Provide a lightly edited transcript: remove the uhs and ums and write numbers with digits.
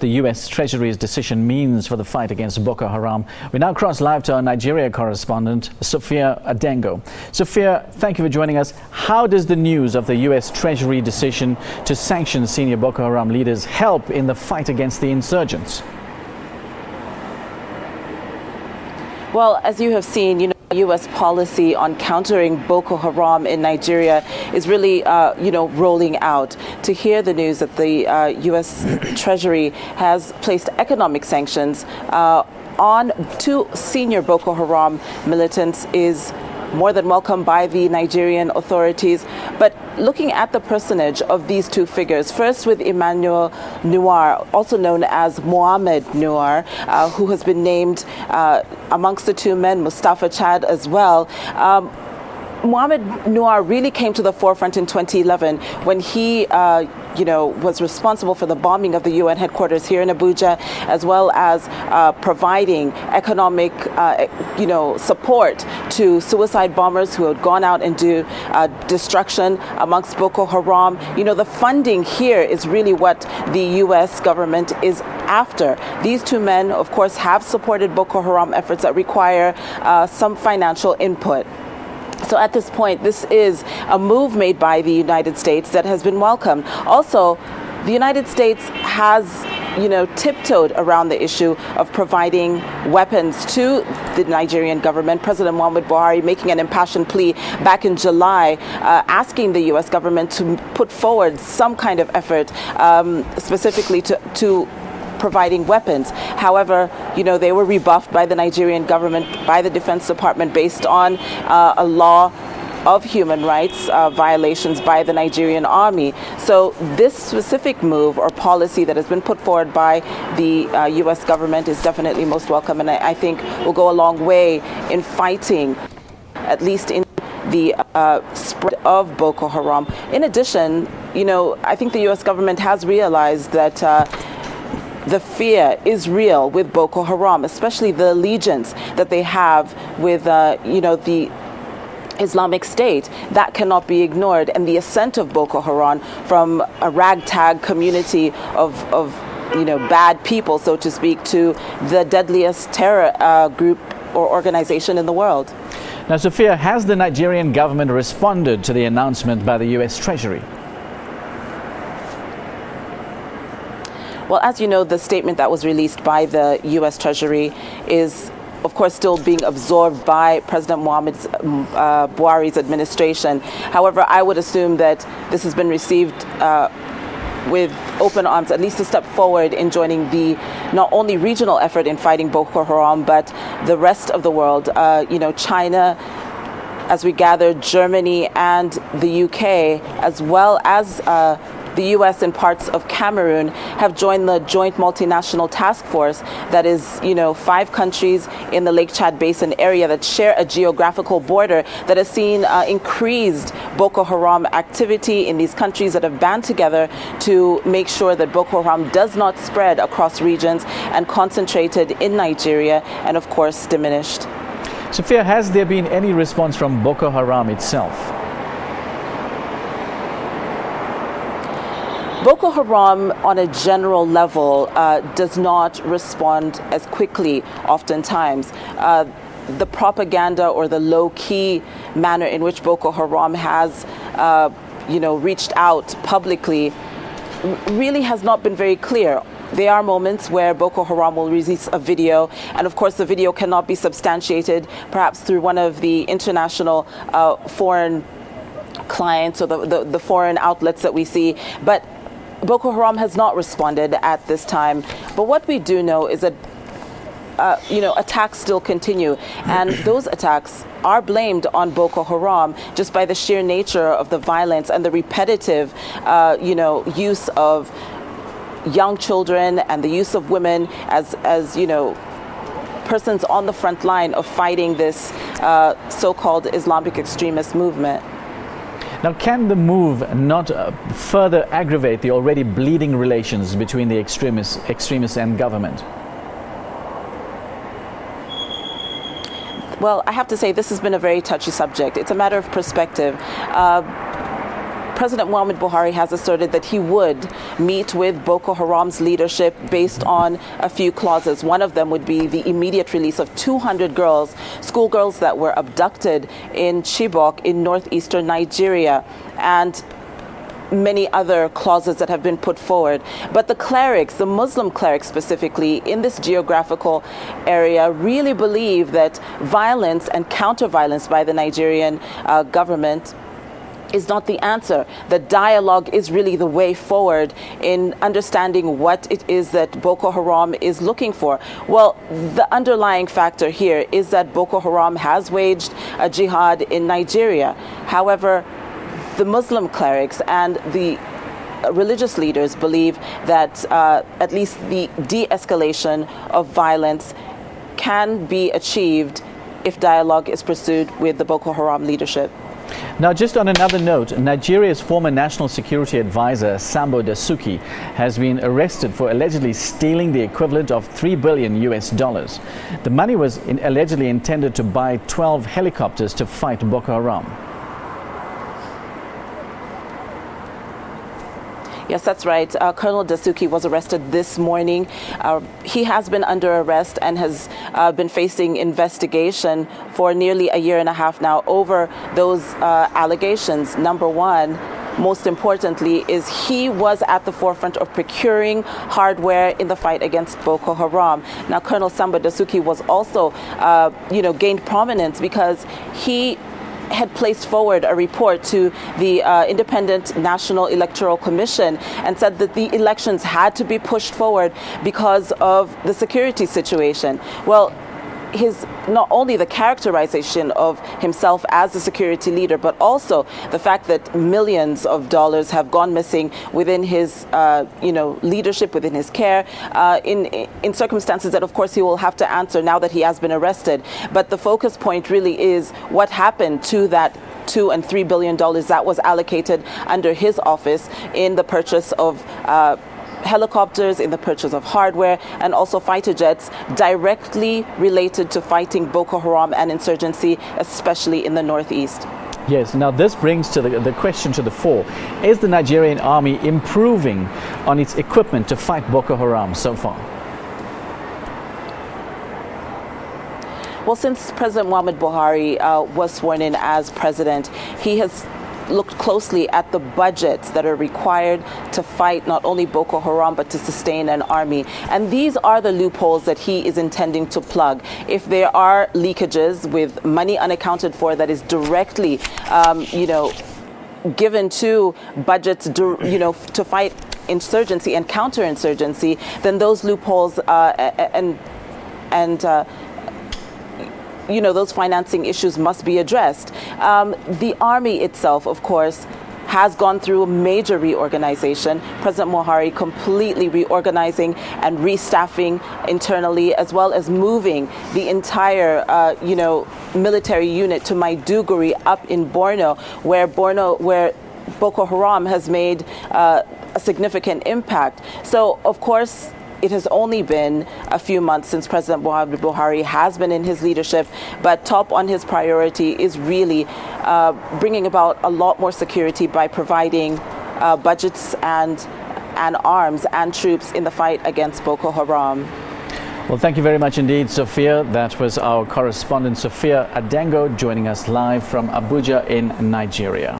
the US Treasury's decision means for the fight against Boko Haram. We now cross live to our Nigeria correspondent, Sophia Adengo. Sophia, thank you for joining us. How does the news of the US Treasury decision to sanction senior Boko Haram leaders help in the fight against the insurgents? Well, as you have seen, U.S. policy on countering Boko Haram in Nigeria is really, rolling out. To hear the news that the U.S. Treasury has placed economic sanctions on two senior Boko Haram militants is more than welcome by the Nigerian authorities. But looking at the personage of these two figures, first with Emmanuel Noir, also known as Mohamed Noir, who has been named amongst the two men, Mustafa Chad as well. Mohamed Noir really came to the forefront in 2011 when he, was responsible for the bombing of the UN headquarters here in Abuja, as well as providing economic, support to suicide bombers who had gone out and do destruction amongst Boko Haram. The funding here is really what the U.S. government is after. These two men, of course, have supported Boko Haram efforts that require some financial input. So at this point, this is a move made by the United States that has been welcomed. Also, the United States has, tiptoed around the issue of providing weapons to the Nigerian government. President Muhammadu Buhari making an impassioned plea back in July, asking the U.S. government to put forward some kind of effort, specifically to providing weapons. However, they were rebuffed by the Nigerian government, by the Defense Department, based on a law of human rights violations by the Nigerian Army. So this specific move or policy that has been put forward by the U.S. government is definitely most welcome, and I think will go a long way in fighting, at least in the spread of Boko Haram. In addition, I think the U.S. government has realized that the fear is real with Boko Haram, especially the allegiance that they have with, the Islamic State. That cannot be ignored. And the ascent of Boko Haram from a ragtag community of bad people, so to speak, to the deadliest terror group or organization in the world. Now, Sophia, has the Nigerian government responded to the announcement by the U.S. Treasury? Well, as you know, the statement that was released by the U.S. Treasury is, of course, still being absorbed by President Buhari's administration. However, I would assume that this has been received with open arms, at least a step forward in joining the not only regional effort in fighting Boko Haram, but the rest of the world. China, as we gather, Germany and the UK, as well as the U.S. and parts of Cameroon have joined the joint multinational task force that is, 5 countries in the Lake Chad Basin area that share a geographical border that has seen increased Boko Haram activity in these countries that have band together to make sure that Boko Haram does not spread across regions and concentrated in Nigeria and, of course, diminished. Sophia, has there been any response from Boko Haram itself? Boko Haram, on a general level, does not respond as quickly oftentimes. The propaganda or the low-key manner in which Boko Haram has, reached out publicly really has not been very clear. There are moments where Boko Haram will release a video, and of course the video cannot be substantiated, perhaps through one of the international foreign clients or the foreign outlets that we see. But Boko Haram has not responded at this time. But what we do know is that, attacks still continue. And those attacks are blamed on Boko Haram just by the sheer nature of the violence and the repetitive, use of young children and the use of women as persons on the front line of fighting this so-called Islamic extremist movement. Now, can the move not further aggravate the already bleeding relations between the extremists and government? Well, I have to say this has been a very touchy subject. It's a matter of perspective. President Muhammad Buhari has asserted that he would meet with Boko Haram's leadership based on a few clauses. One of them would be the immediate release of 200 girls, schoolgirls that were abducted in Chibok in northeastern Nigeria, and many other clauses that have been put forward. But the clerics, the Muslim clerics specifically, in this geographical area really believe that violence and counter-violence by the Nigerian government is not the answer. That dialogue is really the way forward in understanding what it is that Boko Haram is looking for. Well, the underlying factor here is that Boko Haram has waged a jihad in Nigeria. However, the Muslim clerics and the religious leaders believe that at least the de-escalation of violence can be achieved if dialogue is pursued with the Boko Haram leadership. Now, just on another note, Nigeria's former national security advisor, Sambo Dasuki, has been arrested for allegedly stealing the equivalent of $3 billion US. The money was allegedly intended to buy 12 helicopters to fight Boko Haram. Yes, that's right. Colonel Dasuki was arrested this morning. He has been under arrest and has been facing investigation for nearly a year and a half now over those allegations. Number one, most importantly, is he was at the forefront of procuring hardware in the fight against Boko Haram. Now, Colonel Sambo Dasuki was also, gained prominence because he had placed forward a report to the Independent National Electoral Commission and said that the elections had to be pushed forward because of the security situation. Well, his not only the characterization of himself as a security leader, but also the fact that millions of dollars have gone missing within his, leadership, within his care, in circumstances that, of course, he will have to answer now that he has been arrested. But the focus point really is what happened to that $2 and $3 billion that was allocated under his office in the purchase of helicopters, in the purchase of hardware, and also fighter jets directly related to fighting Boko Haram and insurgency, especially in the northeast. Yes, now this brings to the question to the fore. Is the Nigerian Army improving on its equipment to fight Boko Haram so far? Well, since President Muhammad Buhari was sworn in as president, he has looked closely at the budgets that are required to fight not only Boko Haram, but to sustain an army. And these are the loopholes that he is intending to plug. If there are leakages with money unaccounted for that is directly, given to budgets, to fight insurgency and counterinsurgency, then those loopholes those financing issues must be addressed. The army itself, of course, has gone through a major reorganization. President Buhari completely reorganizing and restaffing internally, as well as moving the entire, military unit to Maiduguri up in Borno, where Boko Haram has made a significant impact. So, of course, it has only been a few months since President Muhammad Buhari has been in his leadership, but top on his priority is really bringing about a lot more security by providing budgets and arms and troops in the fight against Boko Haram. Well, thank you very much indeed, Sophia. That was our correspondent, Sophia Adengo, joining us live from Abuja in Nigeria.